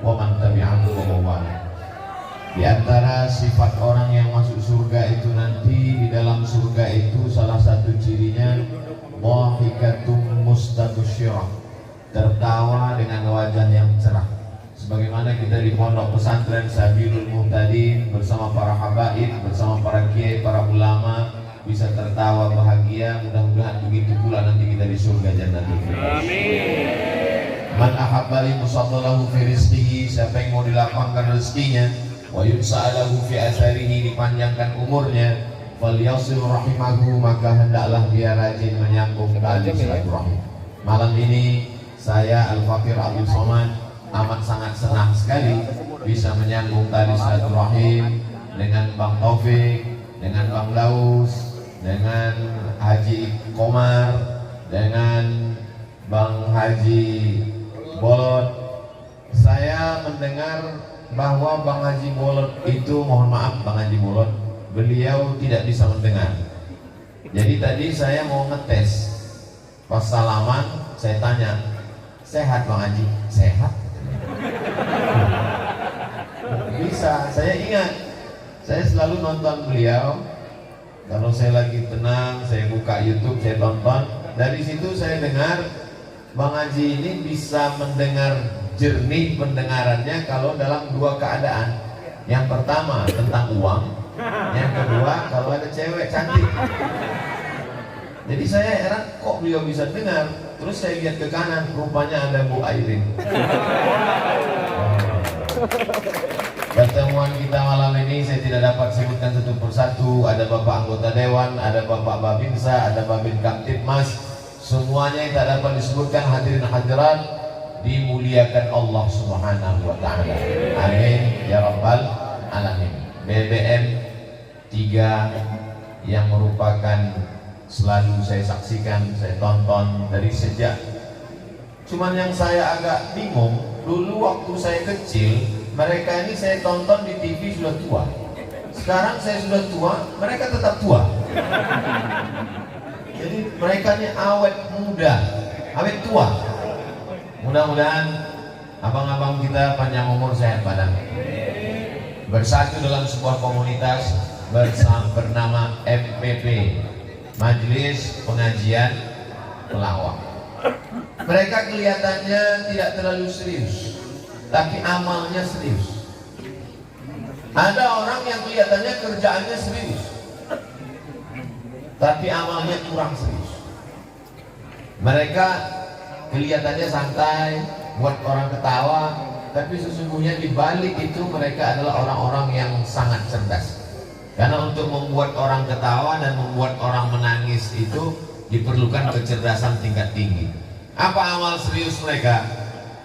wa man tabi'ahu wa mawala. Di antara sifat orang yang masuk surga itu nanti, di dalam surga itu salah satu cirinya dhahikatum mustabasyirah, tertawa dengan wajah yang cerah. Sebagaimana kita di pondok pesantren Sabilul Muhtadin bersama para habaib, bersama para kiai, para ulama bisa tertawa bahagia. Mudah-mudahan begitu pula nanti kita di surga jannatul firdaus. Amin. Man ahabba li musaddalahu fi rizqihi, siapa yang mau dilapangkan rezekinya, wa yunsa'alahu fi atharihi, dipanjangkan umurnya, falyasil rahimahu, maka hendaklah dia rajin menyambung tali silaturahim. Malam ini saya Al-Fakir Abdul Somad amat sangat senang sekali bisa menyambung tali silaturahim dengan Bang Taufik, dengan Bang Daus, dengan Haji Komar, dengan Bang Haji Bolot. Saya mendengar bahwa Bang Haji Bolot itu, mohon maaf Bang Haji Bolot, beliau tidak bisa mendengar. Jadi tadi saya mau ngetes, pas salaman saya tanya, sehat Bang Haji? Sehat? Bisa, saya ingat, saya selalu nonton beliau. Kalau saya lagi tenang, saya buka YouTube, saya tonton. Dari situ saya dengar Bang Haji ini bisa mendengar jernih pendengarannya kalau dalam dua keadaan. Yang pertama tentang uang, yang kedua kalau ada cewek cantik. Jadi saya heran kok beliau bisa dengar. Terus saya lihat ke kanan, rupanya ada Bu Airin. Pertemuan kita malam ini saya tidak dapat sebutkan satu persatu. Ada Bapak anggota Dewan, ada Bapak Babinsa, ada Babin Kamtibmas. Semuanya yang tak dapat disebutkan, hadirin hadirat, dimuliakan Allah Subhanahu wa Ta'ala. Amin ya Rabbal Alamin. BBM 3 yang merupakan selalu saya saksikan, saya tonton dari sejak. Cuman yang saya agak bingung, dulu waktu saya kecil, mereka ini saya tonton di TV sudah tua. Sekarang saya sudah tua, mereka tetap tua. Jadi mereka ini awet muda, awet tua. Mudah-mudahan abang-abang kita panjang umur, sehat badan, bersatu dalam sebuah komunitas bersama bernama MPP, Majelis Pengajian Pelawak. Mereka kelihatannya tidak terlalu serius, tapi amalnya serius. Ada orang yang kelihatannya kerjaannya serius, tapi amalnya kurang serius. Mereka kelihatannya santai, buat orang ketawa, tapi sesungguhnya di balik itu mereka adalah orang-orang yang sangat cerdas. Karena untuk membuat orang ketawa dan membuat orang menangis itu diperlukan kecerdasan tingkat tinggi. Apa amal serius mereka?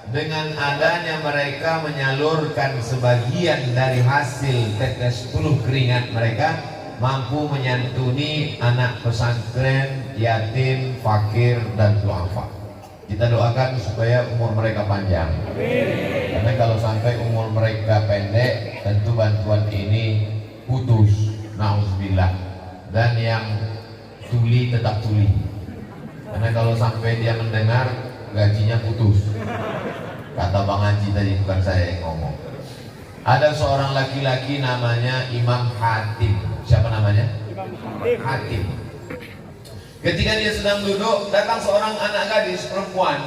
Dengan adanya mereka menyalurkan sebagian dari hasil tetes puluh keringat mereka, mampu menyantuni anak pesantren, yatim, fakir, dan duafa. Kita doakan supaya umur mereka panjang. Karena kalau sampai umur mereka pendek, tentu bantuan ini putus, na'udzubillah. Dan yang tuli tetap tuli. Karena kalau sampai dia mendengar, gajinya putus. Kata Bang Haji tadi, bukan saya yang ngomong. Ada seorang laki-laki namanya Imam Hatim. Siapa namanya? Hatim. Ketika dia sedang duduk, datang seorang anak gadis perempuan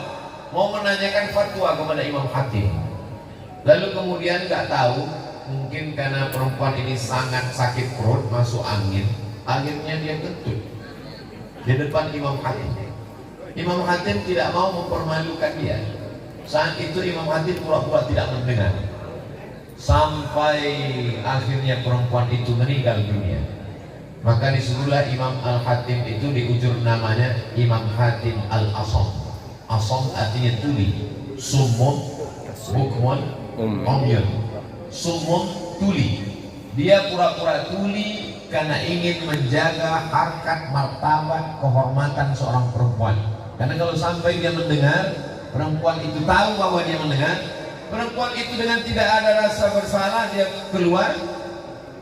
mau menanyakan fatwa kepada Imam Hatim. Lalu kemudian nggak tahu, mungkin karena perempuan ini sangat sakit perut, masuk angin, akhirnya dia kentut di depan Imam Hatim. Imam Hatim tidak mau mempermalukan dia. Saat itu Imam Hatim pura-pura tidak mendengar, sampai akhirnya perempuan itu meninggal dunia. Maka disebutlah Imam Al-Hatim itu di ujur namanya Imam Hatim Al-Asom. Asom artinya tuli, summun, bukmun, umyun. Summun, tuli. Dia pura-pura tuli karena ingin menjaga harkat, martabat, kehormatan seorang perempuan. Karena kalau sampai dia mendengar, perempuan itu tahu bahwa dia mendengar, perempuan itu dengan tidak ada rasa bersalah dia keluar,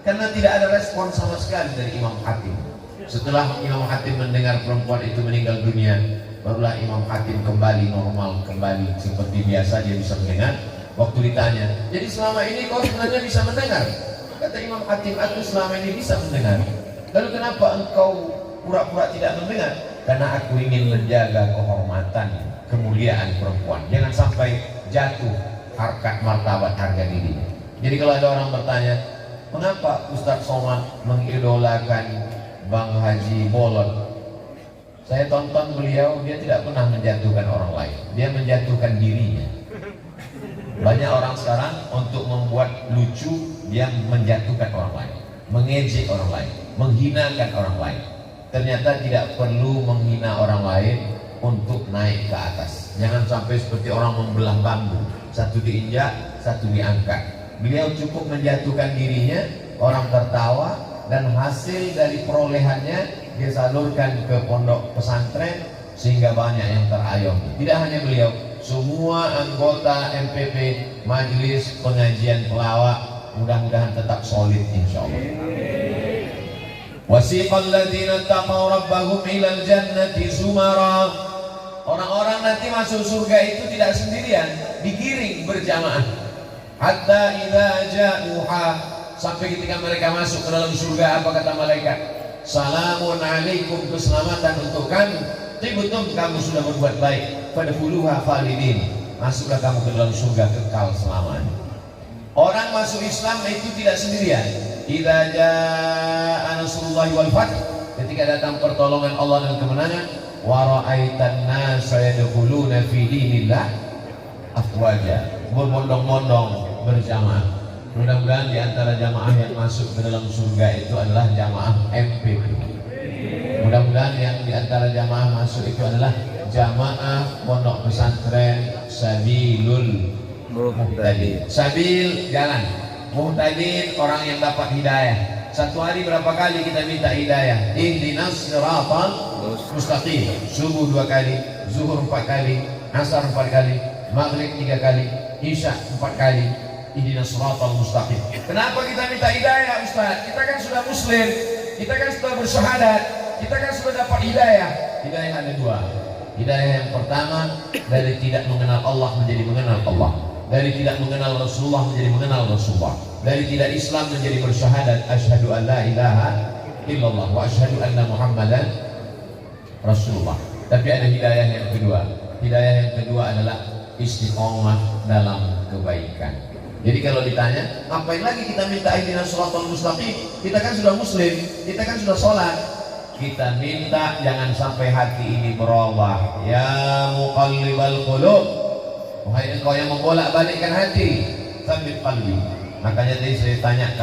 karena tidak ada respon sama sekali dari Imam Hatim. Setelah Imam Hatim mendengar perempuan itu meninggal dunia, barulah Imam Hatim kembali normal, kembali seperti biasa, dia bisa mendengar. waktu ditanya, jadi selama ini kau sebenarnya bisa mendengar? Kata Imam Hatim, aku selama ini bisa mendengar. Lalu kenapa engkau pura-pura tidak mendengar? Karena aku ingin menjaga kehormatan, kemuliaan perempuan. Jangan sampai jatuh harkat martabat harga diri. Jadi kalau ada orang bertanya, mengapa Ustadz Somad mengidolakan Bang Haji Bolot? Saya tonton beliau, dia tidak pernah menjatuhkan orang lain, dia menjatuhkan dirinya. Banyak orang sekarang untuk membuat lucu, dia menjatuhkan orang lain, mengejek orang lain, menghinakan orang lain. Ternyata tidak perlu menghina orang lain untuk naik ke atas. Jangan sampai seperti orang membelah bambu, satu diinjak, satu diangkat. Beliau cukup menjatuhkan dirinya, orang tertawa, dan hasil dari perolehannya dia salurkan ke pondok pesantren sehingga banyak yang terayom. Tidak hanya beliau, semua anggota MPP Majelis Pengajian Pelawak mudah-mudahan tetap solid insyaallah. Wasiqal ladzina taqaw rabbahum ilal jannati zumara. Orang-orang nanti masuk surga itu tidak sendirian, digiring berjamaah. Hatta idza ja'uha, sampai ketika mereka masuk ke dalam surga, apa kata malaikat? Salamun alaikum, keselamatan untuk kamu. Tibtum, kamu sudah berbuat baik. Fadkhuluha khalidin, masuklah kamu ke dalam surga kekal selamanya. Orang masuk Islam itu tidak sendirian. Idza jaa nasrullahi wal fath, ketika datang pertolongan Allah dan kemenangan, wa ra'aitan nasa yadkhuluna fi dinillah afwaja, berbondong-bondong berjamaah. Mudah-mudahan di antara jamaah yang masuk ke dalam surga itu adalah jamaah MPP. Mudah-mudahan yang di antara jamaah masuk itu adalah jamaah pondok pesantren Sabilul Muhtadin. Sabil jalan, Muhtadin orang yang dapat hidayah. Satu hari berapa kali kita minta hidayah? Ihdinas siratal mustaqim. Subuh 2 kali, zuhur 4 kali, asar 4 kali, maghrib 3 kali, isya 4 kali. Ihdinas siratal mustaqim. Kenapa kita minta hidayah, Ustaz? Kita kan sudah muslim, kita kan sudah bersyahadat, kita kan sudah dapat hidayah. Hidayah ada 2. Hidayah yang pertama, dari tidak mengenal Allah menjadi mengenal Allah, dari tidak mengenal Rasulullah menjadi mengenal Rasulullah, dari tidak Islam menjadi bersyahadat asyhadu an la ilaha illallah wa asyhadu anna Muhammadan Rasulullah. Tapi ada hidayah yang kedua. Hidayah yang kedua adalah istiqomah dalam kebaikan. Jadi kalau ditanya, ngapain lagi kita minta ihdinas shiratal mustaqim? Kita kan sudah muslim, kita kan sudah sholat. Kita minta jangan sampai hati ini berubah. Ya muqallibal qulub, wahai engkau yang membolak-balikkan hati, tsabbit qalbi. Makanya tadi saya tanya ke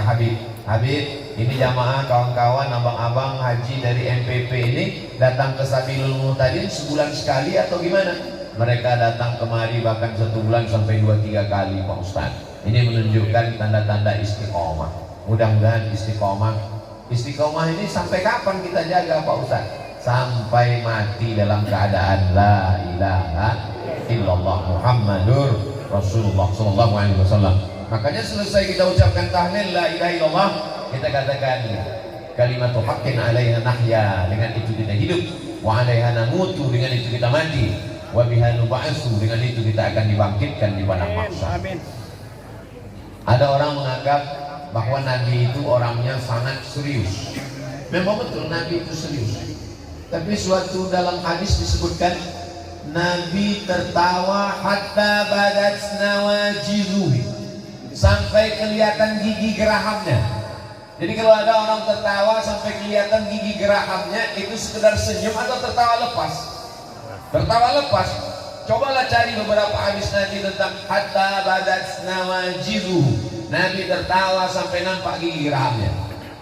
Habib, ini jamaah kawan-kawan abang-abang haji dari MPP ini datang ke Sabilul Muhtadin sebulan sekali atau gimana? Mereka datang kemari bahkan 1 bulan sampai 2-3 kali, Pak Ustaz. Ini menunjukkan tanda-tanda istiqomah. Mudah-mudahan istiqomah. Istiqomah ini sampai kapan kita jaga, Pak Ustaz? Sampai mati dalam keadaan la ilaha illallah Muhammadur Rasulullah sallallahu alaihi wasallam. Makanya selesai kita ucapkan tahlil la ilaha illallah, kita katakan kalimatu haqqin 'alaiha nahya, dengan itu kita hidup, wa 'alaiha namutu, dengan itu kita mati, wa biha nub'atsu, dengan itu kita akan dibangkitkan di padang mahsyar. Amin. Ada orang menganggap bahwa Nabi itu orangnya sangat serius. Memang betul Nabi itu serius. Tapi suatu dalam hadis disebutkan Nabi tertawa hatta badat nawajizuhi, sampai kelihatan gigi gerahamnya. Jadi kalau ada orang tertawa sampai kelihatan gigi gerahamnya, itu sekedar senyum atau tertawa lepas? Tertawa lepas. Cobalah cari beberapa hadis Nabi tentang hatta badat nawajizuhu, Nabi tertawa sampai nampak gigi gerahamnya.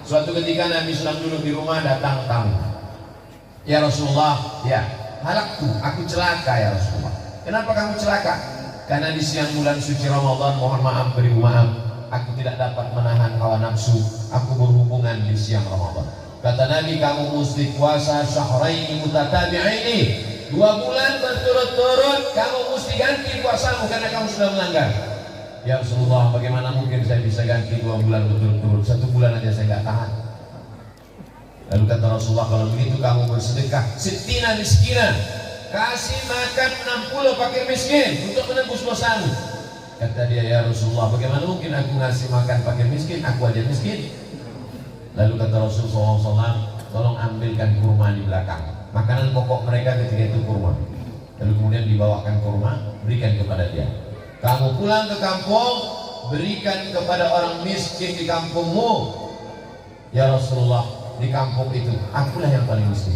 Suatu ketika Nabi sedang duduk di rumah, datang tamu. Ya Rasulullah, ya halaktu, aku celaka ya Rasulullah. Kenapa kamu celaka? Karena di siang bulan suci Ramadan, mohon maaf beribu maaf, aku tidak dapat menahan hawa nafsu, aku berhubungan di siang Ramadan. Kata Nabi, kamu mesti puasa syahraini mutatabi'aini, 2 bulan berturut-turut kamu mesti ganti puasamu karena kamu sudah melanggar. Ya Rasulullah, bagaimana mungkin saya bisa ganti 2 bulan berturut-turut? 1 bulan aja saya nggak tahan. Lalu kata Rasulullah, kalau begitu kamu bersedekah 60 miskinan, kasih makan 60 pakai miskin untuk menembus dosamu. Kata dia, ya Rasulullah, bagaimana mungkin aku ngasih makan pakai miskin? Aku aja miskin. Lalu kata Rasulullah SAW, tolong ambilkan kurma di belakang. Makanan pokok mereka ketika itu kurma. Lalu kemudian dibawakan kurma, berikan kepada dia. Kamu pulang ke kampung, berikan kepada orang miskin di kampungmu. Ya Rasulullah, di kampung itu akulah yang paling miskin.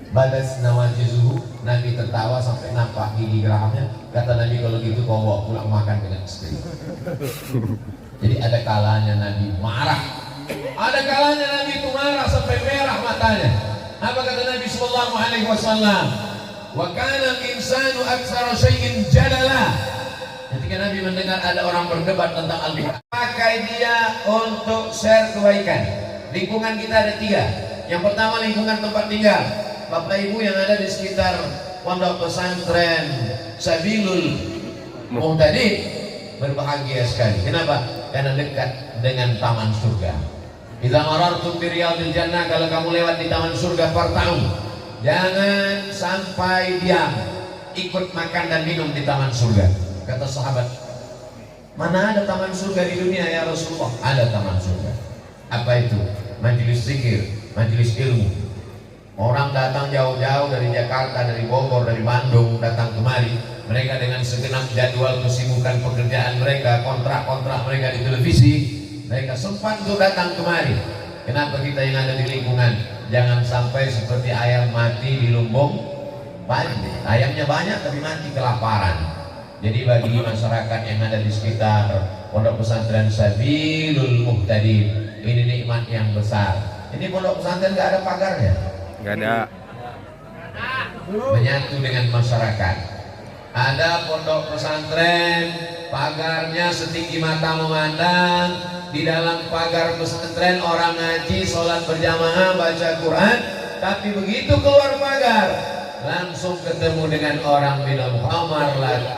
Badas nawajizuhu, Nabi tertawa sampai nampak gigi gerahamnya. Kata Nabi, kalau gitu kau bawa pulang makan dengan istri. Jadi ada kalanya Nabi marah, ada kalanya Nabi itu marah sampai merah matanya. Apa kata Nabi sallallahu alaihi wasallam? Wa kana al-insanu aktsara syai'in jadala. Ketika Nabi mendengar ada orang berdebat tentang Al-Quran, pakai dia untuk share kebaikan. Lingkungan kita ada 3. Yang pertama lingkungan tempat tinggal. Bapak Ibu yang ada di sekitar pondok pesantren Sabilul Muhtadin berbahagia sekali. Kenapa? Karena dekat dengan taman surga. Idza marartum bi riyadil jannah, kalau kamu lewat di taman surga farta'u, jangan sampai diam, ikut makan dan minum di taman surga. Kata sahabat, mana ada taman surga di dunia ya Rasulullah? Ada taman surga. Apa itu? Majelis zikir, majelis ilmu. Orang datang jauh-jauh dari Jakarta, dari Bogor, dari Bandung datang kemari. Mereka dengan segenap jadwal kesibukan pekerjaan mereka, kontrak-kontrak mereka di televisi, mereka sempat untuk datang kemari. Kenapa kita yang ada di lingkungan jangan sampai seperti ayam mati di lumbung padi? Ayamnya banyak tapi mati kelaparan. Jadi bagi masyarakat yang ada di sekitar pondok pesantren Sabilul Muhtadin, ini nikmat yang besar. Ini pondok pesantren nggak ada pagarnya. Nggak ada. Menyatu dengan masyarakat. Ada pondok pesantren, pagarnya setinggi mata memandang. Di dalam pagar pesantren orang ngaji, sholat berjamaah, baca Quran. Tapi begitu keluar pagar, langsung ketemu dengan orang minum khamar,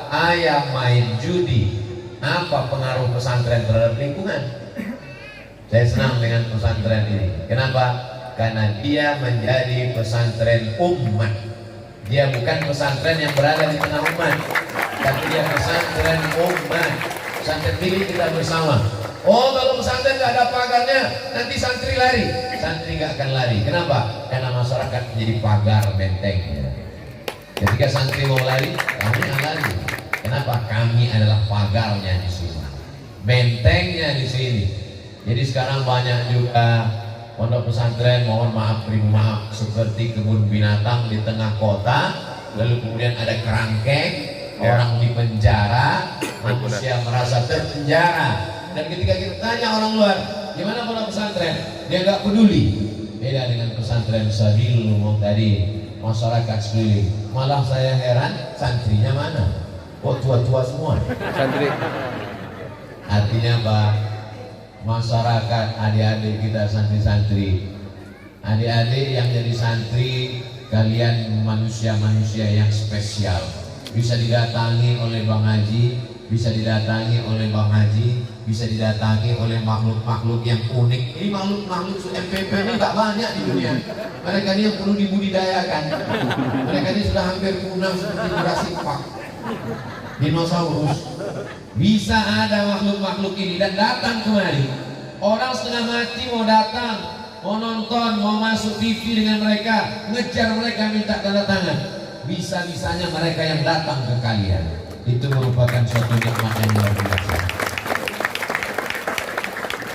ayam, main judi. Apa pengaruh pesantren terhadap lingkungan? Saya senang dengan pesantren ini. Kenapa? Karena dia menjadi pesantren umat. Dia bukan pesantren yang berada di tengah umat, tapi dia pesantren umat. Pesantren milik kita bersama. Oh, kalau pesantren nggak ada pagarnya, nanti santri lari. Santri nggak akan lari. Kenapa? Karena masyarakat menjadi pagar bentengnya. Ketika santri mau lari, kami akan lari. Kenapa? Kami adalah pagarnya di sini, bentengnya di sini. Jadi sekarang banyak juga pondok pesantren, mohon maaf, terima maaf, seperti kebun binatang di tengah kota. Lalu kemudian ada kerangkeng, orang di penjara, manusia merasa terpenjara. Dan ketika kita tanya orang luar, gimana pondok pesantren? Dia nggak peduli. Beda dengan pesantren Sabilul Muhtadin, masyarakat sekeliling. Malah saya heran, santrinya mana? Kok tua-tua semua santri? Artinya apa? Masyarakat, adik-adik kita santri-santri, adik-adik yang jadi santri, kalian manusia-manusia yang spesial. Bisa didatangi oleh Bang Haji, bisa didatangi oleh Bang Haji, bisa didatangi oleh makhluk-makhluk yang unik. Ini makhluk-makhluk MPP ini tak banyak di dunia. Mereka ini yang perlu dibudidayakan. Mereka ini sudah hampir punah seperti Jurassic Park, dinosaurus. Bisa ada makhluk-makhluk ini dan datang kemari. Orang setengah mati mau datang, mau nonton, mau masuk TV dengan mereka, ngejar mereka minta tanda tangan. Bisa-bisanya mereka yang datang ke kalian. Itu merupakan suatu nikmat yang luar biasa.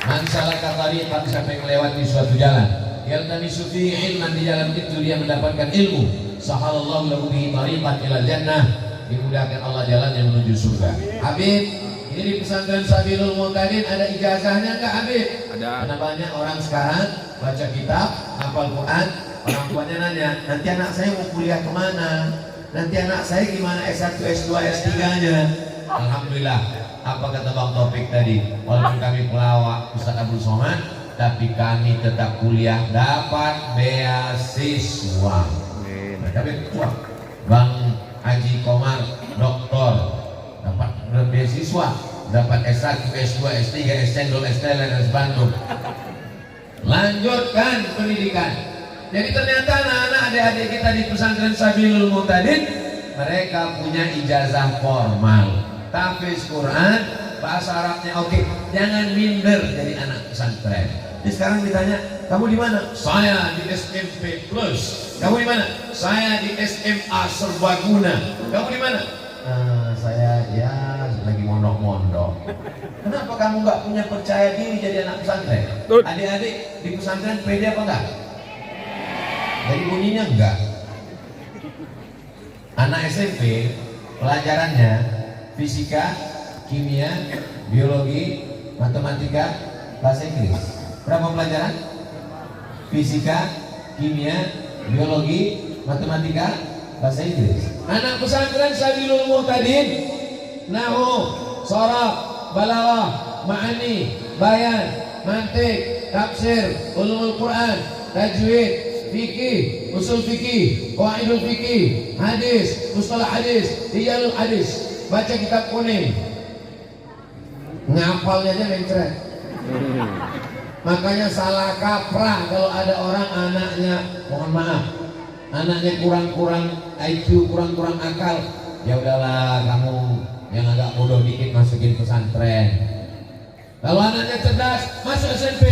Mansalah katariqan, siapa yang melewati suatu jalan, yaltamisu fihi ilman, di jalan itu dia mendapatkan ilmu, sahalallahu lahu bihi tariqan ilal jannah, dimudahkan Allah jalan yang menuju surga. Habib, ini di pesantren Sabilul Muhtadin ada ijazahnya enggak Habib? Ada. Karena banyak orang sekarang baca kitab, hafal Quran, orang tuanya nanya, nanti anak saya mau kuliah kemana? Nanti anak saya gimana S1, S2, S3-nya? Alhamdulillah, apa kata Bang Taufik tadi? Walaupun kami pelawak Ustaz Abdul Somad, tapi kami tetap kuliah dapat beasiswa. Dapat uang. Bang Haji Komar, doktor, dapat beasiswa, dapat S1, S2, S3, S-Cendol, S-Teler, S-Bandung. Lanjutkan pendidikan. Jadi ternyata anak-anak adik-adik kita di pesantren Sabilul Muhtadin, mereka punya ijazah formal. tahfiz Quran, bahasa Arabnya oke. Jangan minder jadi anak pesantren. Jadi sekarang ditanya, kamu di mana? Saya di SMP Plus. Kamu di mana? Saya di SMA Serbaguna. Kamu di mana? Saya ya lagi mondok-mondok. Kenapa kamu nggak punya percaya diri jadi anak pesantren? Adik-adik di pesantren pede apa enggak? Dari bunyinya enggak. Anak SMP pelajarannya fisika, kimia, biologi, matematika, bahasa Inggris. Berapa pelajaran? Fisika, kimia, biologi, matematika, bahasa Inggris. Anak pesantren Sabilul Muhtadin, Nahu, Sharaf, Balaghah, Ma'ani, Bayan, Mantiq, Tafsir, Ulumul Quran, Tajwid, Fikih, Usul Fikih, Qawaidul Fikih, Hadis, Mustalah Hadis, Rijalul Hadis. Baca kitab kuning, ngapalnya aja mencret. Makanya salah kaprah kalau ada orang anaknya, mohon maaf, anaknya kurang-kurang IQ, kurang-kurang akal. Ya udahlah, kamu yang agak bodoh dikit masukin pesantren. Kalau anaknya cerdas, masuk SMP.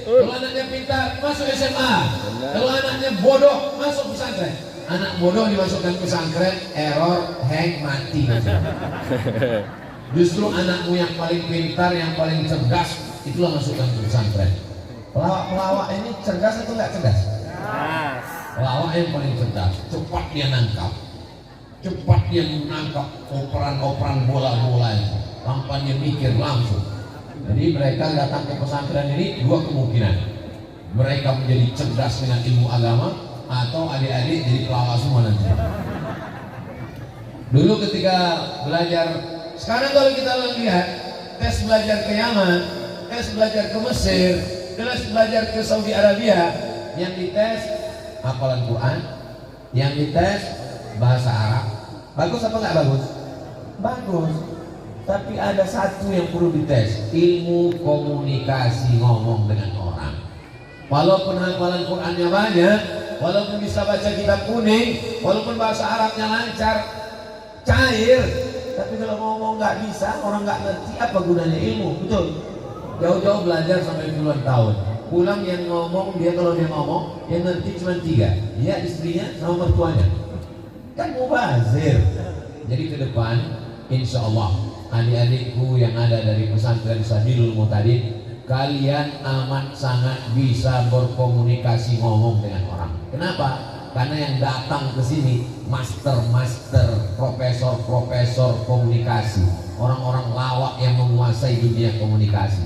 Kalau anaknya pintar, masuk SMA. Kalau anaknya bodoh, masuk pesantren. Anak bodoh dimasukkan pesantren, error, hang, mati. Justru anakmu yang paling pintar, yang paling cerdas, itulah masukkan ke pesantren. Pelawak-pelawak ini cerdas atau enggak cerdas? Pelawak yang paling cerdas, cepat dia nangkap, cepat dia menangkap operan-operan bola-bola itu, tanpa dia mikir langsung. Jadi mereka datang ke pesantren ini dua kemungkinan: mereka menjadi cerdas dengan ilmu agama, atau adik-adik jadi pelawak semua nanti. Dulu ketika belajar, sekarang kalau kita lihat tes belajar ke Yaman, tes belajar ke Mesir, tes belajar ke Saudi Arabia, yang dites hafalan Quran, yang dites bahasa Arab. Bagus apa nggak bagus? Bagus. Tapi ada satu yang perlu dites, ilmu komunikasi ngomong dengan orang. Walaupun hafalan Qurannya banyak, walaupun bisa baca kitab kuning, walaupun bahasa Arabnya lancar, cair, tapi kalau ngomong nggak bisa, orang nggak ngerti, apa gunanya ilmu? Betul. Jauh-jauh belajar sampai puluhan tahun, pulang yang ngomong, dia kalau dia ngomong, yang ngerti cuma 3, dia, istrinya, sama mertuanya. Kan mubazir. Jadi ke depan, insya Allah adik-adikku yang ada dari pesantren Sabilul Muhtadin, kalian amat sangat bisa berkomunikasi ngomong dengan orang. Kenapa? Karena yang datang ke sini master-master, profesor-profesor komunikasi, orang-orang lawak yang menguasai dunia komunikasi.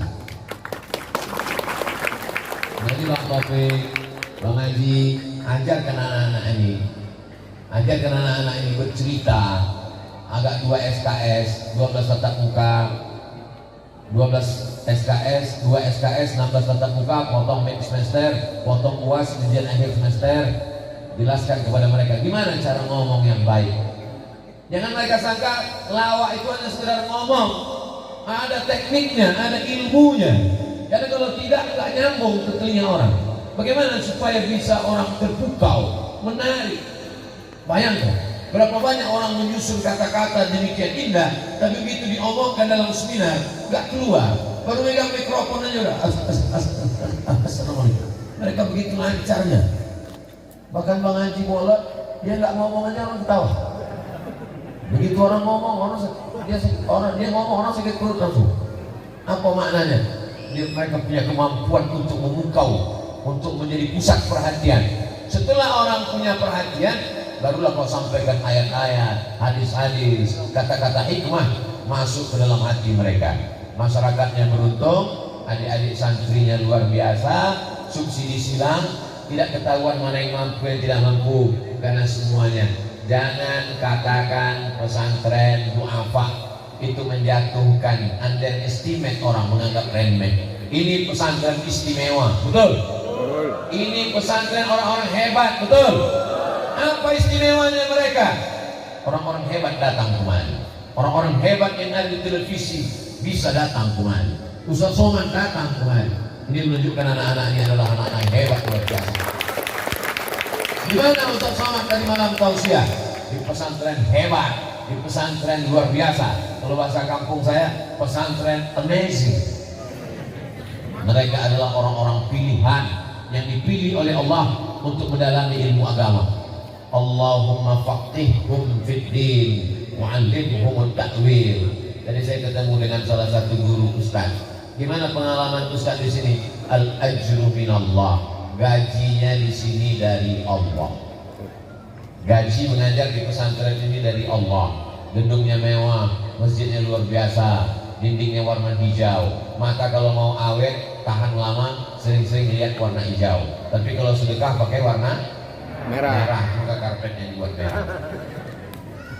Jadi Bang Taufik, Bang Haji, ajarkan anak-anak ini, ajarkan anak-anak ini bercerita. Agak 2 SKS, 12 tatap muka, 12 SKS, 2 SKS, 16 tatap muka, potong mid semester, potong UAS, ujian akhir semester. Jelaskan kepada mereka gimana cara ngomong yang baik. Jangan mereka sangka lawak itu hanya sekedar ngomong, ada tekniknya, ada ilmunya. Karena kalau tidak, nggak nyambung ke telinga orang. Bagaimana supaya bisa orang terpukau, menarik? Bayangkan berapa banyak orang menyusun kata-kata demikian indah, tapi begitu diomongkan dalam seminar nggak keluar. Baru megang mikrofon aja udah assalamualaikum. Mereka begitu lancarnya. Bahkan Bang Haji Bolot, dia nggak ngomong aja orang ketawa. Begitu orang ngomong, dia ngomong orang sakit perut langsung. Apa maknanya? Mereka punya kemampuan untuk memukau, untuk menjadi pusat perhatian. Setelah orang punya perhatian, barulah kau sampaikan ayat-ayat, hadis-hadis, kata-kata hikmah masuk ke dalam hati mereka. Masyarakatnya beruntung, adik-adik santrinya luar biasa, subsidi silang, tidak ketahuan mana yang mampu yang tidak mampu, karena semuanya. Jangan katakan pesantren du'afa itu menjatuhkan, underestimate orang, menganggap remeh. Ini pesantren istimewa, betul? Ini pesantren orang-orang hebat, betul? Apa istimewanya mereka? Orang-orang hebat datang kemari. Orang-orang hebat yang ada di televisi bisa datang kemari. Ustaz Somad datang kemari. Ini menunjukkan anak-anak ini adalah anak-anak yang hebat luar biasa. Di mana Ustaz Somad tadi malam tausiah? Di pesantren hebat di pesantren luar biasa. Kalau bahasa kampung saya, pesantren amazing. Mereka adalah orang-orang pilihan yang dipilih oleh Allah untuk mendalami ilmu agama. Allahumma faqihhum fid din wa'allimhum at-ta'wil. Jadi saya ketemu dengan salah satu guru ustaz. Gimana pengalaman ustaz di sini? Al-ajru minallah. Gajinya di sini dari Allah. Gaji mengajar di pesantren ini dari Allah. Gedungnya mewah, masjidnya luar biasa, dindingnya warna hijau. Maka kalau mau awet, tahan lama, sering-sering lihat warna hijau. Tapi kalau sedekah pakai warna merah, maka karpetnya dibuat merah.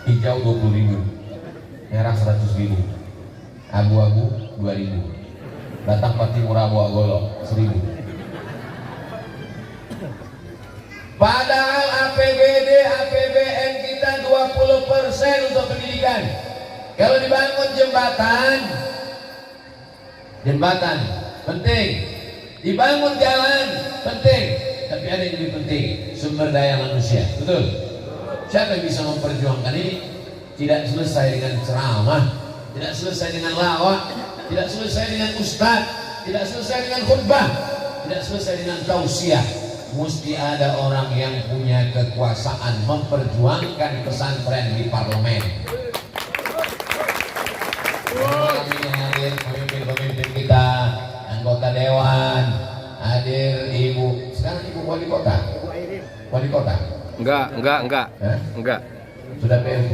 Hijau 20.000, merah 100.000, abu-abu 2.000, datang pati murah buah golok 1.000. Padahal APBD, APBN kita 20% untuk pendidikan. Kalau dibangun jembatan penting, dibangun jalan penting, tapi ada yang lebih penting, sumber daya manusia. Betul? Siapa yang bisa memperjuangkan ini? Tidak selesai dengan ceramah, tidak selesai dengan lawak, tidak selesai dengan ustaz, tidak selesai dengan khutbah, tidak selesai dengan tausiah. Mesti ada orang yang punya kekuasaan memperjuangkan pesantren di parlemen. Kami hadir pemimpin-pemimpin kita, anggota dewan, hadir ibu. Sekarang ibu wali kota. Wali kota? Enggak. Sudah PLT.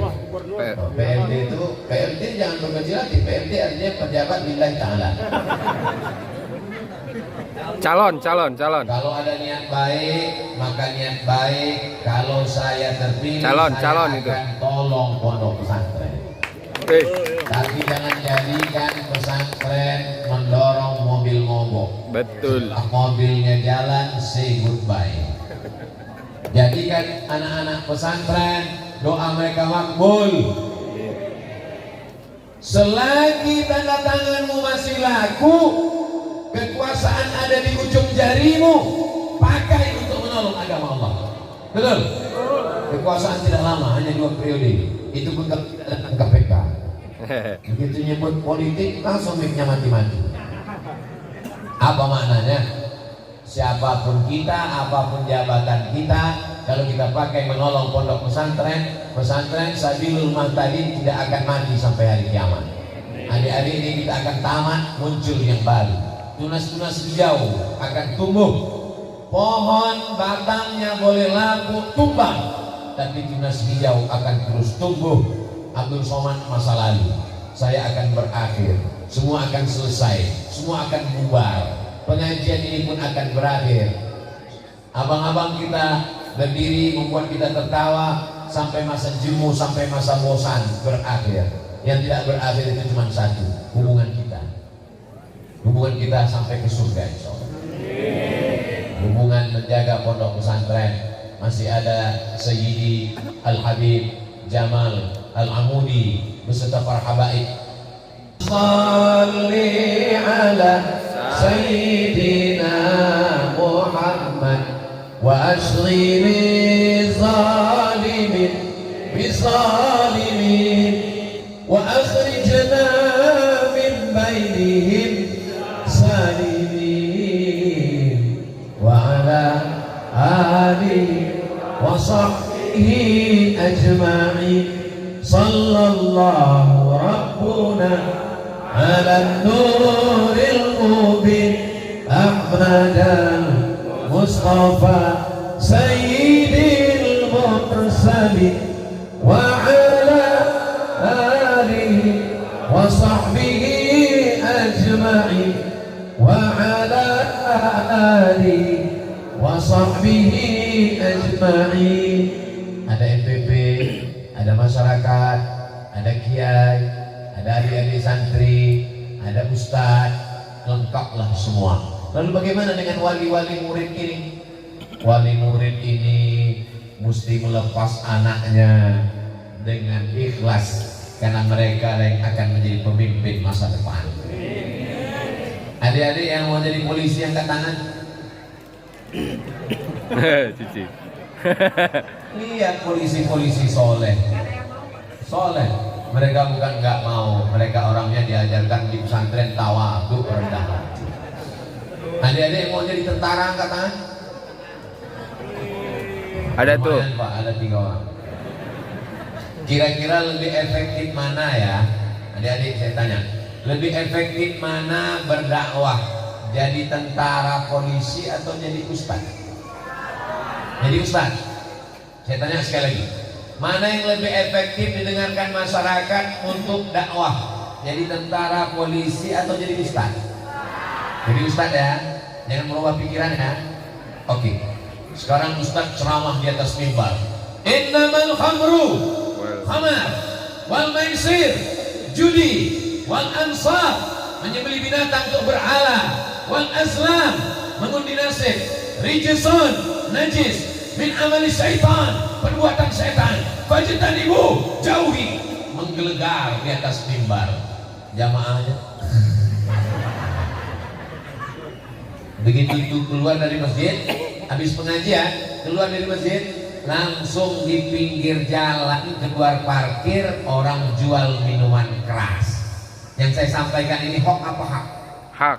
PLT itu, PLT jangan berkecil hati. PLT artinya pejabat lillahi ta'ala. Calon. Kalau ada niat baik, maka niat baik. Kalau saya terpilih, Calon saya itu. akan tolong pondok pesantren. Tapi jangan jadikan pesantren mendorong mobil mogok. Betul. Setelah mobilnya jalan, say goodbye. Jadikan anak-anak pesantren doa mereka makbul. Selagi tanda tanganmu masih laku, kekuasaan ada di ujung jarimu, pakai untuk menolong agama Allah. Betul? Kekuasaan tidak lama, hanya 2 periode. Itu pun tidak datang KPK. Begitu nyebut politik, langsung mic-nya mati-mati. Apa maknanya? Siapapun kita, apapun jabatan kita, kalau kita pakai menolong pondok pesantren, pesantren Sabilul Muhtadin tidak akan mati sampai hari kiamat. Adik-adik ini kita akan tamat, muncul yang baru. Tunas-tunas hijau akan tumbuh. Pohon batangnya boleh laku tumbang, tapi tunas hijau akan terus tumbuh. Abdul Somad masa lalu, saya akan berakhir, semua akan selesai, semua akan bubar. Pengajian ini pun akan berakhir. Abang-abang kita berdiri membuat kita tertawa sampai masa jemu, sampai masa bosan berakhir. Yang tidak berakhir itu cuma satu, hubungan kita. Hubungan kita sampai ke surga insya Allah. Hubungan menjaga pondok pesantren. Masih ada Sayyidi Al-Habib Jamal Al-Amudi beserta para habaib. Salli ala Sayyidina Muhammad wa ashghili zalimin bizalimin wa akhrijna min bainihim وعلى آله وصحبه أجمعين صلى الله ربنا على النور المبين أحمد المصطفى سيد المرسلين وعلى آله وصحبه أجمعين وعلى آله وصحبه أجمعين. Ada MPP, ada masyarakat, ada kiai, ada adik-adik santri, ada ustadz, lengkaplah semua. Lalu bagaimana dengan wali-wali murid ini? Wali murid ini mesti melepas anaknya dengan ikhlas, karena mereka yang akan menjadi pemimpin masa depan. Adik-adik yang mau jadi polisi angkat tangan. Cici. Lihat polisi-polisi soleh. soleh. Mereka bukan nggak mau, mereka orangnya diajarkan di pesantren tawadhu, rendah hati. Adik-adik yang mau jadi tentara angkat tangan? Ada Lumayan, tuh Pak, ada 3 orang. Kira-kira lebih efektif mana ya? Adik-adik saya tanya, lebih efektif mana berdakwah? Jadi tentara, polisi, atau jadi ustaz? Jadi ustaz. Saya tanya sekali lagi, mana yang lebih efektif didengarkan masyarakat untuk dakwah? Jadi tentara, polisi, atau jadi ustaz? Jadi ustaz ya, jangan merubah pikiran ya. Oke, sekarang ustaz ceramah di atas mimbar. Innamal khamru khamar wal maisir judi wal ansab, menyembelih binatang untuk berhala, wal azlam mengundi nasib, rijsun najis min amali syaitan, perbuatan setan, fajtanibu jauhi, menggelegar di atas mimbar. Jamaahnya begitu itu keluar dari masjid, habis pengajian keluar dari masjid, langsung di pinggir jalan keluar parkir orang jual minuman keras. Yang saya sampaikan ini hoax apa hak? hak.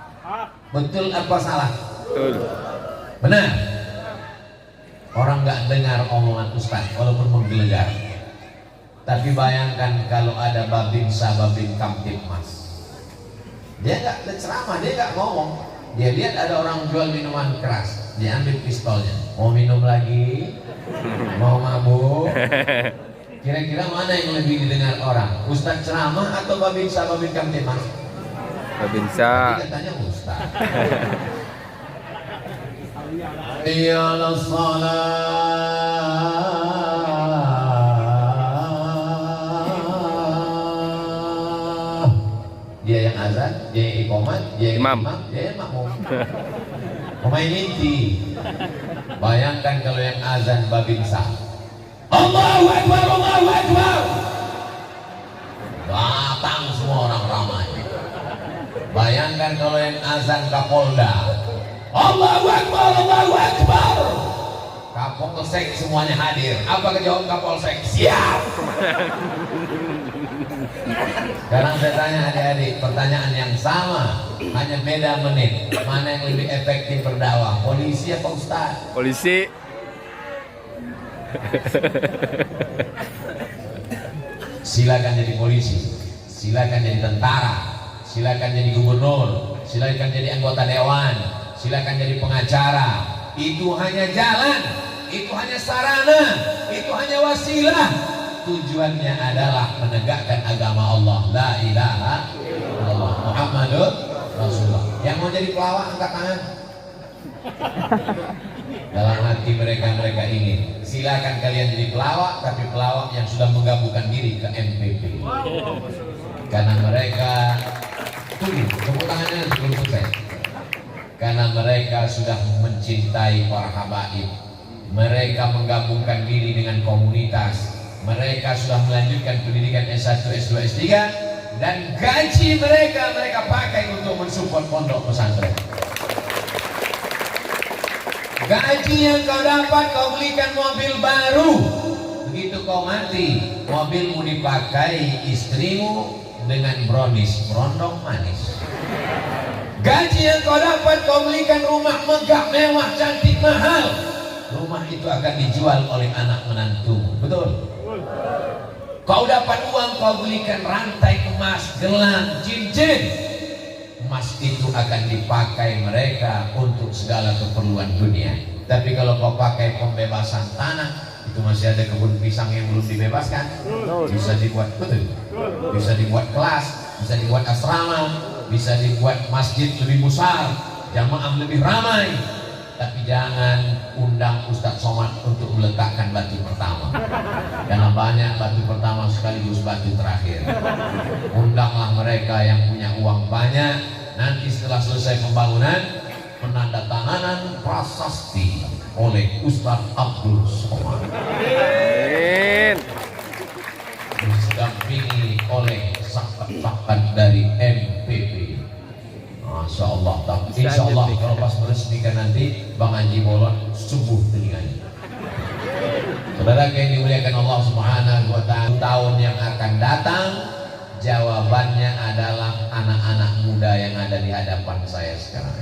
Betul apa salah? Betul. Benar. Orang nggak dengar omongan ustaz walaupun menggelegar. Tapi bayangkan kalau ada babinsa babin kamtipmas, dia nggak ceramah, dia nggak ngomong, dia lihat ada orang jual minuman keras, dia ambil pistolnya, mau minum lagi, mau mabuk. Kira-kira mana yang lebih didengar orang? Ustaz ceramah atau babinsa babin kamtipmas? Babinsa. Tadi katanya ustaz. Iyalah salat. Dia yang azan, dia yang iqamat, dia yang Imam, dia yang makmum. Pemain inti. Bayangkan kalau yang azan babinsa. Allahu Akbar, Allahu Akbar. Datang semua orang ramai. Bayangkan kalau yang azan Kapolda. Allahu Akbar, Allahu Akbar. Kapolsek semuanya hadir. Apa kejawab Kapolsek? Siap. Sekarang saya tanya adik-adik, pertanyaan yang sama, hanya beda menit. Mana yang lebih efektif berdakwah? Polisi apa ustaz? Polisi. Silakan jadi polisi, silakan jadi tentara, silakan jadi gubernur, silakan jadi anggota dewan, silakan jadi pengacara. Itu hanya jalan, itu hanya sarana, itu hanya wasilah. Tujuannya adalah menegakkan agama Allah, la ilaha illallah Muhammadur Rasulullah. Yang mau jadi pelawak angkat tangan. Dalam hati mereka ingin, silakan kalian jadi pelawak, tapi pelawak yang sudah menggabungkan diri ke MPP. Karena mereka, tepuk tangannya sebelum selesai. Karena mereka sudah mencintai para habaib, mereka menggabungkan diri dengan komunitas, mereka sudah melanjutkan pendidikan S1, S2, S3, dan gaji mereka pakai untuk mensupport pondok pesantren. Gaji yang kau dapat kau belikan mobil baru. Begitu kau mati, mobilmu dipakai istrimu dengan brownies, berondong manis. Gaji yang kau dapat kau belikan rumah megah, mewah, cantik, mahal. Rumah itu akan dijual oleh anak menantumu. Betul? Kau dapat uang kau belikan rantai emas, gelang, cincin. Emas itu akan dipakai mereka untuk segala keperluan dunia. Tapi kalau kau pakai pembebasan tanah, itu masih ada kebun pisang yang belum dibebaskan. Bisa dibuat, betul, bisa dibuat kelas, bisa dibuat asrama, bisa dibuat masjid lebih besar, jamaah lebih ramai. Tapi jangan undang Ustadz Somad untuk meletakkan batu pertama, karena banyak batu pertama sekaligus batu terakhir. Undanglah mereka yang punya uang banyak. Nanti setelah selesai pembangunan, penandatanganan prasasti oleh Ustadz Abdul Somad, didampingi oleh sahabat-sahabat dari MPP. Masya Allah, insya Allah kalau pas meresmikan nanti Bang Haji Bolon sembuh telinganya. Saudara yang dimuliakan Allah Subhanahu wa Ta'ala, tahun yang akan datang, jawabannya adalah anak-anak muda yang ada di hadapan saya sekarang.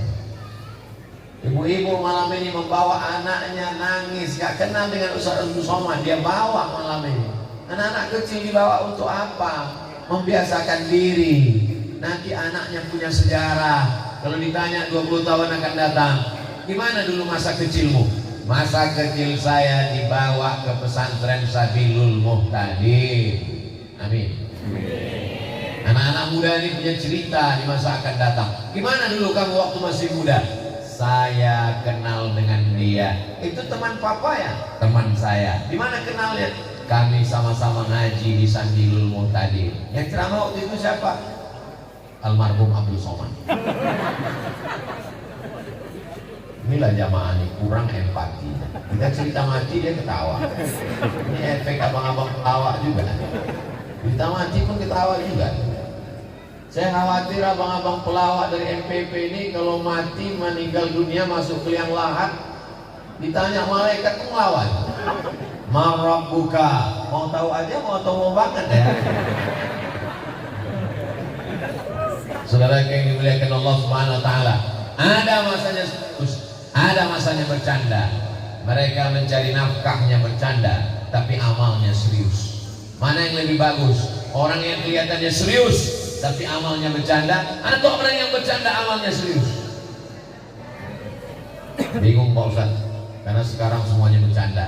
Ibu-ibu malam ini membawa anaknya nangis, gak kenal dengan Ustaz Abdul Somad, dia bawa malam ini. Anak-anak kecil dibawa untuk apa? Membiasakan diri. Nanti anaknya punya sejarah. Kalau ditanya 20 tahun akan datang, gimana dulu masa kecilmu? Masa kecil saya dibawa ke pesantren Sabilul Muhtadin. Amin. Anak-anak muda ini punya cerita di masa akan datang. Gimana dulu kamu waktu masih muda? Saya kenal dengan dia. Itu teman papa ya? Teman saya. Di mana kenalnya? Kami sama-sama ngaji di Sabilul Muhtadin. Yang ceramah waktu itu siapa? Almarhum Abdul Somad. Inilah jamaah ini kurang empati. Kita cerita mati dia ketawa. Ini efek abang-abang ketawa juga. Kita mati pun ketawa juga. Saya khawatir abang-abang pelawak dari MPP ini kalau mati meninggal dunia masuk ke liang lahat, ditanya malaikat tuh ngelawan. Marabbuka, mau tahu aja, mau tahu mau banget ya. Saudara yang dimuliakan Allah Subhanahu wa Ta'ala, ada masanya serius, ada masanya bercanda. Mereka mencari nafkahnya bercanda, tapi amalnya serius. Mana yang lebih bagus? Orang yang kelihatannya serius tapi amalnya bercanda, atau orang yang bercanda amalnya serius? Bingung Pak Ustaz, karena sekarang semuanya bercanda.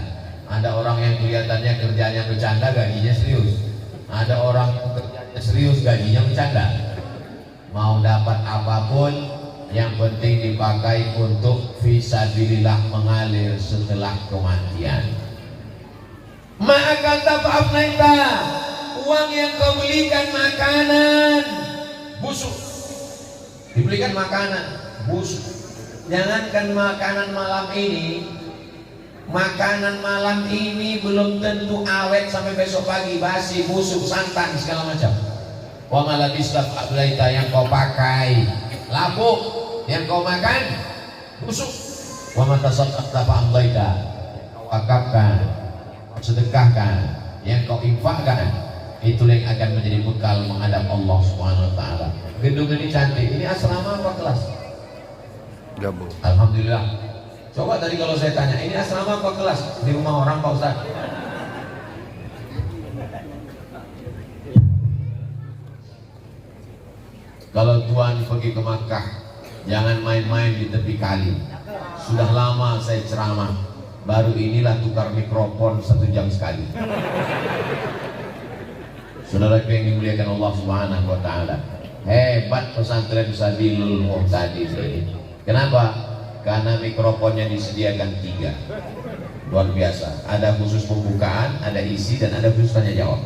Ada orang yang kelihatannya kerjanya bercanda, gajinya serius. Ada orang yang kerjanya serius, gajinya bercanda. Mau dapat apapun, yang penting dipakai untuk fisabilillah, mengalir setelah kematian. Maka tafafnaita, uang yang kau belikan makanan busuk, dibelikan makanan busuk. Jangankan makanan malam ini, makanan malam ini belum tentu awet sampai besok pagi, basi, busuk, santan, segala macam. Wa malabislah ablaita, yang kau pakai lapuk, yang kau makan busuk. Wa matasaddaqta fa amdaita, yang kau wakafkan, sedekahkan, yang kau infakkan, itulah yang akan menjadi bekal menghadap Allah Subhanahu wa Ta'ala. Gedung ini cantik. Ini asrama apa kelas? Gabung. Alhamdulillah. Coba tadi kalau saya tanya, ini asrama apa kelas? Di rumah orang Pak Ustaz. Kalau Tuhan pergi ke Makkah, jangan main-main di tepi kali. Sudah lama saya ceramah, baru inilah tukar mikrofon 1 jam sekali. Saudara yang dimuliakan Allah Subhanahu wa Ta'ala, hebat pesantren Sabilul Muhtadin ini. Kenapa? Karena mikrofonnya disediakan 3. Luar biasa. Ada khusus pembukaan, ada isi, dan ada khusus tanya jawab.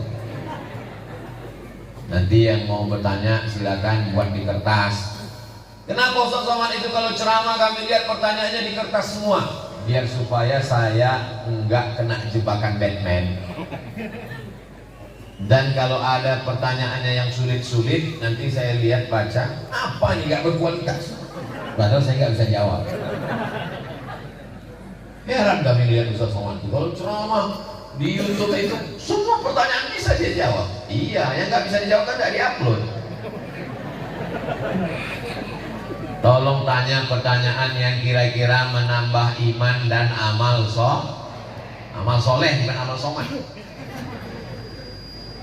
Nanti yang mau bertanya silakan buat di kertas. Kenapa Ustaz Somad itu kalau ceramah kami lihat pertanyaannya di kertas semua? Biar supaya saya enggak kena jebakan Batman. Dan kalau ada pertanyaannya yang sulit-sulit, nanti saya lihat baca, apa nih gak berkualitas, padahal saya nggak bisa jawab. Heran kami lihat Ustaz Somad itu kalau ceramah di YouTube itu semua pertanyaan bisa dia jawab. Iya, yang nggak bisa dijawab kan nggak diupload. Tolong tanya pertanyaan yang kira-kira menambah iman dan amal soleh, bukan amal somad.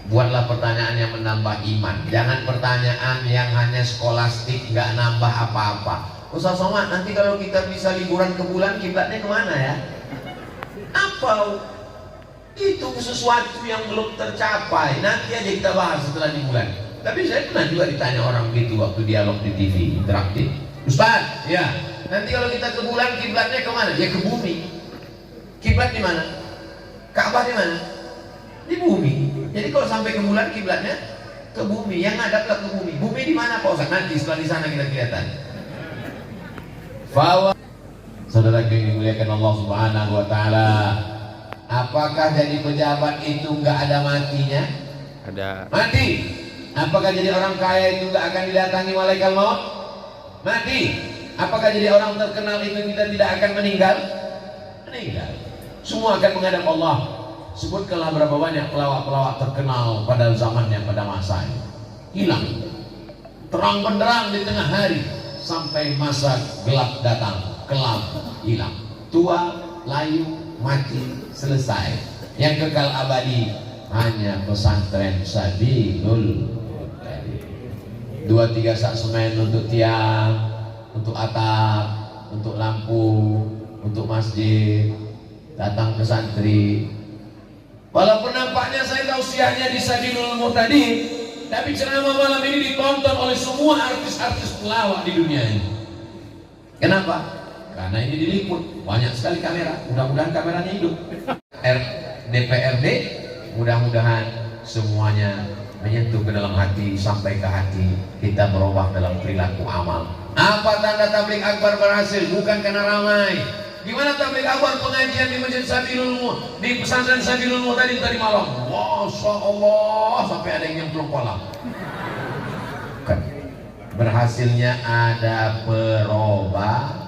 Buatlah pertanyaan yang menambah iman. Jangan pertanyaan yang hanya skolastik, nggak nambah apa-apa. Ustaz Somad, nanti kalau kita bisa liburan ke bulan, kiblatnya kemana ya? Apa? Itu sesuatu yang belum tercapai. Nanti aja kita bahas setelah di bulan. Tapi saya pernah juga ditanya orang begitu waktu dialog di TV interaktif. Ustaz, ya, nanti kalau kita ke bulan, kiblatnya kemana? Ya ke bumi. Kiblat di mana? Ka'bah di mana? Di bumi. Jadi kalau sampai ke bulan, kiblatnya ke bumi. Yang ngadaplah ke bumi. Bumi di mana Pak Ustaz? Nanti setelah di sana kita kelihatan. Bahwa saudara yang dimuliakan Allah Subhanahu wa Ta'ala, apakah jadi pejabat itu nggak ada matinya? Ada. Mati. Apakah jadi orang kaya itu nggak akan didatangi malaikat maut? Mati. Apakah jadi orang terkenal itu kita tidak akan meninggal? Meninggal. Semua akan menghadap Allah. Sebutkanlah berapa banyak pelawak-pelawak terkenal pada zamannya, pada masanya. Hilang. Terang benderang di tengah hari sampai masa gelap datang, kelam, hilang. Tua, layu, mati, selesai. Yang kekal abadi hanya pesantren Sabilul. 2-3 sak semen untuk tiang, untuk atap, untuk lampu, untuk masjid. Datang ke santri. Walaupun nampaknya saya tausiahnya di Sabilul Muhtadin, tapi ceramah malam ini ditonton oleh semua artis-artis pelawak di dunia ini. Kenapa? Karena ini diliput, banyak sekali kamera. Mudah-mudahan kameranya hidup. DPRD, mudah-mudahan semuanya menyentuh ke dalam hati, sampai ke hati, kita berubah dalam perilaku amal. Apa tanda tabligh akbar berhasil? Bukan karena ramai. Gimana tabligh akbar pengajian di Masjid Sabilul, di pesantren Sabilul Muhtadin tadi malam? Masya Allah, sampai ada yang nyemplung kolam. Bukan. Berhasilnya ada perubahan.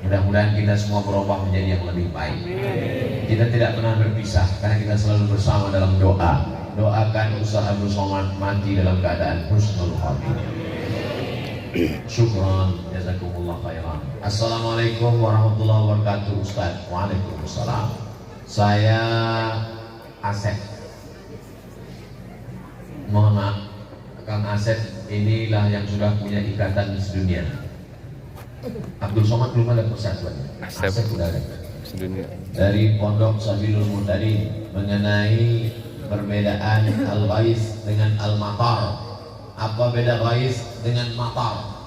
Mudah-mudahan kita semua berubah menjadi yang lebih baik. Kita tidak pernah berpisah karena kita selalu bersama dalam doa. Doakan Ustaz Abdul Somad mati dalam keadaan husnul khotimah. Syukran, jazakumullah khairan. Assalamualaikum warahmatullahi wabarakatuh. Ustaz. Waalaikumsalam. Saya Asep. Mohon maaf, Kang Asep inilah yang sudah punya ikatan sedunia. Abdul Somad belum ada persatuan. Asep sudah ada sedunia. Dari Pondok Sabilul Muhtadin mengenai perbedaan al-ghais dengan al-matar. Apa beda ghais dengan matar?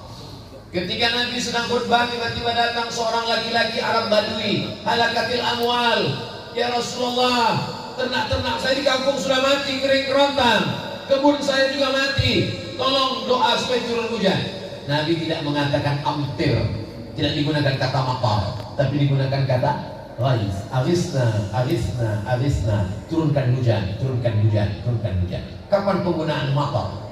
Ketika Nabi sedang khutbah, tiba-tiba datang seorang laki-laki Arab Badui, halakatil amwal. Ya Rasulullah, ternak-ternak saya di kampung sudah mati, kering kerontang. Kebun saya juga mati. Tolong doa supaya turun hujan. Nabi tidak mengatakan amtir, tidak digunakan kata matar, tapi digunakan kata ghais. Aghithna, aghithna, aghithna. Turunkan hujan, turunkan hujan, turunkan hujan. Kapan penggunaan matar?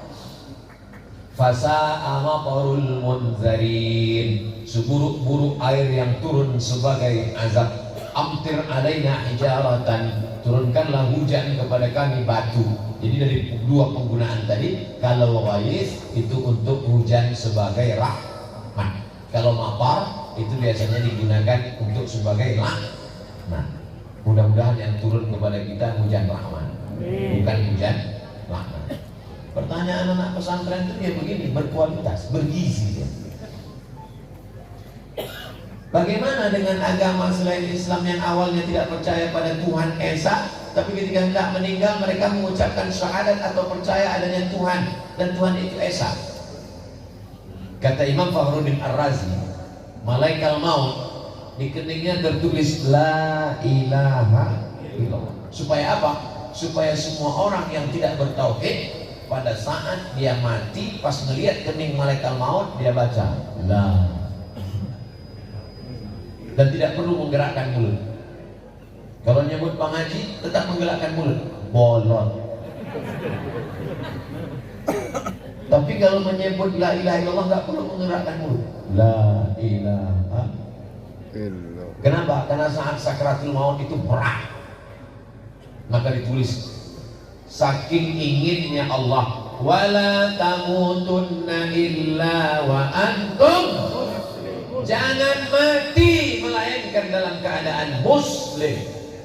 Fasa amatarul munzarin. Seburuk-buruk air yang turun sebagai azab. Amtir alaina hijaratan. Turunkanlah hujan kepada kami batu. Jadi dari dua penggunaan tadi, kalau ghais itu untuk hujan sebagai rahmat. Kalau matar itu biasanya digunakan untuk sebagai laknat. Mudah-mudahan yang turun kepada kita hujan rahmat, bukan hujan laknat. Pertanyaan anak pesantren itu ya begini, berkualitas, bergizi. Bagaimana dengan agama selain Islam yang awalnya tidak percaya pada Tuhan Esa, tapi ketika hendak meninggal mereka mengucapkan syahadat atau percaya adanya Tuhan dan Tuhan itu Esa? Kata Imam Fakhruddin Ar-Razi, malaikat maut di keningnya tertulis La ilaha illallah. Supaya apa? Supaya semua orang yang tidak bertauhid pada saat dia mati, pas melihat kening malaikat maut, dia baca La, dan tidak perlu menggerakkan mulut. Kalau nyebut Bang Haji tetap menggerakkan mulut, bolot. Tapi kalau menyebut La ilaha illallah nggak perlu menggerakkan mulut. La ilaha illallah. Kenapa? Karena saat sakratul maut itu berat. Maka ditulis, saking inginnya Allah, wala tamutunna illa wa antum, jangan mati melainkan dalam keadaan muslim.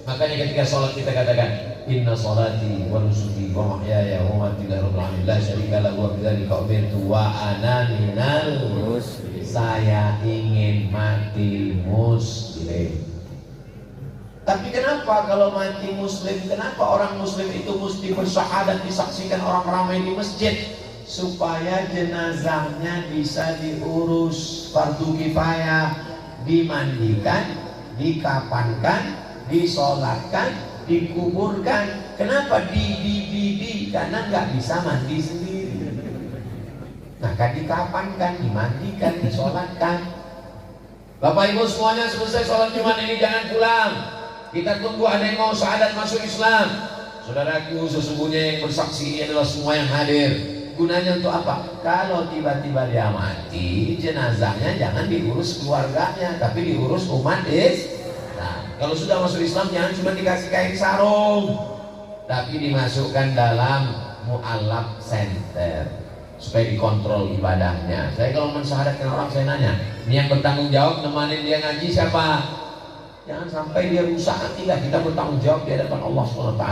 Makanya ketika sholat kita katakan inna sholati wa nusuki wa mahyaya wa mamati lillahi rabbil alamin la syarika lahu wa bidzalika umirtu wa ana minal muslimin. Saya ingin mati muslim. Tapi kenapa kalau mati muslim, kenapa orang muslim itu mesti bersyahadat disaksikan orang ramai di masjid? Supaya jenazahnya bisa diurus fardu kifayah, dimandikan, dikafankan, disolatkan, dikuburkan. Kenapa karena nggak bisa mandi sendiri. Maka dikafankan, dimandikan, disolatkan. Bapak Ibu semuanya, selesai sholat Jumat ini jangan pulang. Kita tunggu ada yang mau syahadat masuk Islam. Saudaraku, sesungguhnya yang bersaksi ini adalah semua yang hadir. Gunanya untuk apa? Kalau tiba-tiba dia mati, jenazahnya jangan diurus keluarganya, tapi diurus umat Islam. Nah, kalau sudah masuk Islam jangan cuma dikasih kain sarung, tapi dimasukkan dalam mu'alaf center supaya dikontrol ibadahnya. Saya kalau mensyahadatkan orang, saya nanya, ini yang bertanggung jawab nemanin dia ngaji siapa? Jangan sampai dia rusak, nantilah kita bertanggung jawab di hadapan Allah SWT.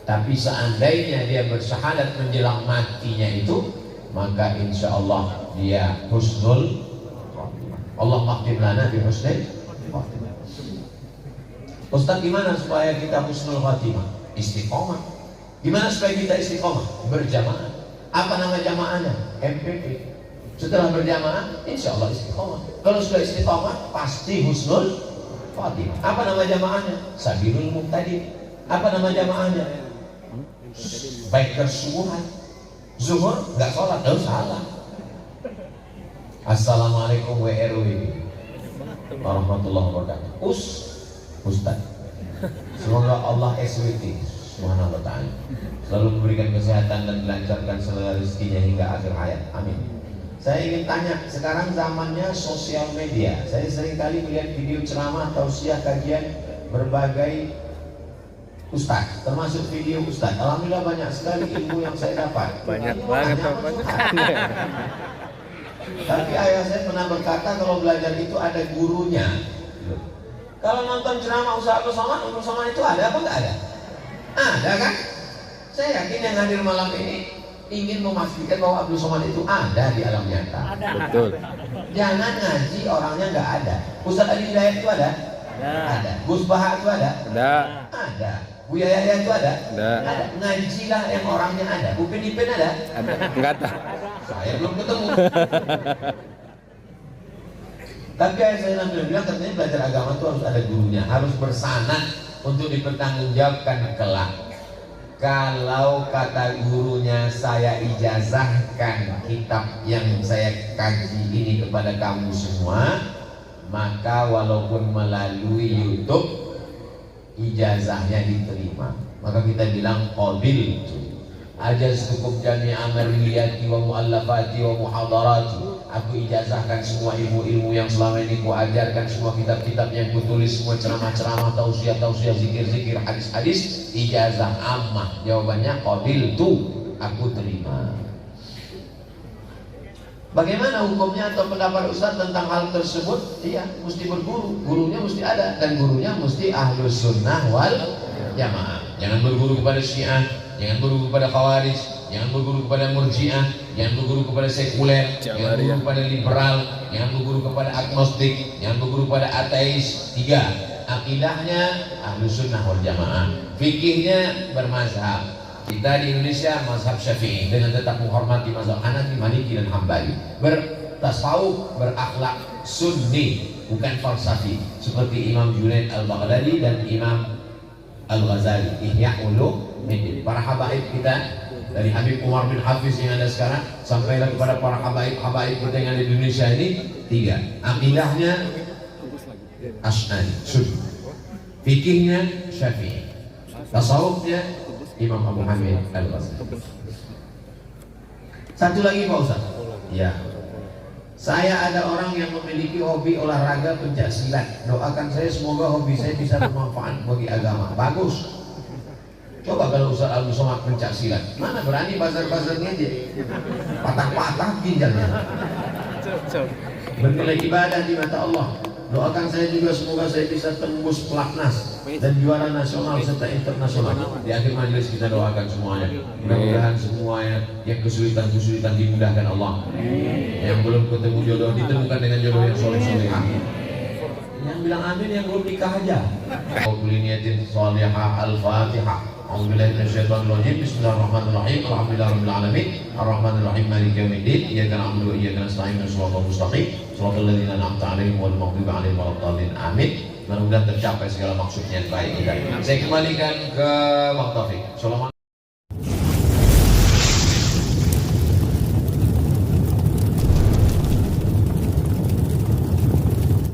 Tapi seandainya dia bersyahadat menjelang matinya itu, maka insya Allah dia husnul khatimah. Allah maghfir lana bi husnul khatimah. Ustaz, gimana supaya kita husnul khatimah? Istiqomah. Gimana supaya kita istiqomah? Berjamaah. Apa nama jamaahnya? MPP. Setelah berjamaah, insya Allah istiqomah. Kalau sudah istiqomah, pasti husnul khatimah. Apa nama jamaahnya? Sabilul Muqtadin. Apa nama jamaahnya? Baik subuhan. Zuhur nggak sholat, salah. Assalamualaikum WRW warahmatullahi wabarakatuh. Ustaz. Semoga Allah SWT Subhanahu wa ta'ala selalu memberikan kesehatan dan melancarkan segala rezekinya hingga akhir hayat. Amin. Saya ingin tanya, sekarang zamannya sosial media. Saya sering kali melihat video ceramah, tausiah, kajian berbagai ustaz, termasuk video ustaz. Alhamdulillah banyak sekali ilmu yang saya dapat. Banyak banget Tapi ayah saya pernah berkata kalau belajar itu ada gurunya. Kalau nonton ceramah Ustaz Abdul Somad itu ada apa enggak ada? Ada kan? Saya yakin yang hadir malam ini ingin memastikan bahwa Abdul Somad itu ada di alam nyata. Betul. Jangan ngaji orangnya nggak ada. Ustaz Ali Hidayat itu ada? Ada. Gus Baha itu ada? Ada. Buya Yahya itu ada? Ada. Ngajilah yang orangnya ada. Upin Ipin ada? Enggak ada. Saya belum ketemu. Tapi saya bilang katanya belajar agama itu harus ada gurunya, harus bersanad untuk dipertanggungjawabkan kelak. Kalau kata gurunya, saya ijazahkan kitab yang saya kaji ini kepada kamu semua, maka walaupun melalui YouTube ijazahnya diterima. Maka kita bilang qabil ajaztukum jami'a marwiyati wa mu'allafati wa muhadarati. Aku ijazahkan semua ilmu-ilmu yang selama ini ku ajarkan, semua kitab-kitab yang ku tulis, semua ceramah-ceramah, tausiah-tausiah, zikir-zikir, hadis-hadis, ijazah ammah. Jawabannya qabiltu, aku terima. Bagaimana hukumnya atau pendapat Ustaz tentang hal tersebut? Iya, mesti berguru, gurunya mesti ada, dan gurunya mesti ahlus sunnah wal jamaah. Jangan berguru kepada Syiah, jangan berguru kepada Khawarij, jangan berguru kepada Murji'ah, jangan berguru kepada sekuler, jangan berguru kepada liberal, jangan berguru kepada agnostik, jangan berguru kepada ateis. 3, akidahnya ahlus sunnah wal jamaah, fikihnya bermazhab. Kita di Indonesia mazhab Syafi'i dengan tetap menghormati mazhab Hanafi, Maliki dan Hambali. Bertasawuf, berakhlak sunni, bukan falsafi, seperti Imam Junaid al-Baghdadi dan Imam Al-Ghazali, Ihya Ulumuddin. Para habaib kita dari Habib Umar bin Hafiz yang ada sekarang sampailah kepada para habaib kita yang ada di Indonesia ini. 3, akidahnya Asy'ari, Sunni, fikihnya Syafi'i, tasawufnya Imam Abu Hamid Al-Ghazali. Satu lagi Pak Ustaz. Ya. Saya ada orang yang memiliki hobi olahraga pencak silat. Doakan saya semoga hobi saya bisa bermanfaat bagi agama. Bagus. Coba kalau Ustaz Abdul Somad pencak silat, mana berani bazar-bazar ngejek, patah-patah ginjalnya. Bernilai ibadah di mata Allah. Doakan saya juga semoga saya bisa tembus pelatnas dan juara nasional serta internasional. Di akhir majelis kita doakan semuanya. Mudah-mudahan semuanya yang kesulitan-kesulitan dimudahkan Allah. Yang belum ketemu jodoh ditemukan dengan jodoh yang soleh-soleh. Yang bilang amin yang belum nikah aja. Quliniyatin shalihah al-Fatihah. A'udzubillahi minasyaitonir rajim. Bismillahirrahmanirrahim. Alhamdulillahirabbil alamin. Arrahmanirrahim. Maliki yaumiddin. Iyyaka na'budu wa iyyaka nasta'in. Shiratal mustaqim. Shiratal ladzina an'amta 'alaihim ghairil maghdubi 'alaihim waladdallin. Amin. Mudah-mudahan tercapai segala maksudnya yang baik kita. Saya kembalikan ke Bang Taufik. Assalamualaikum.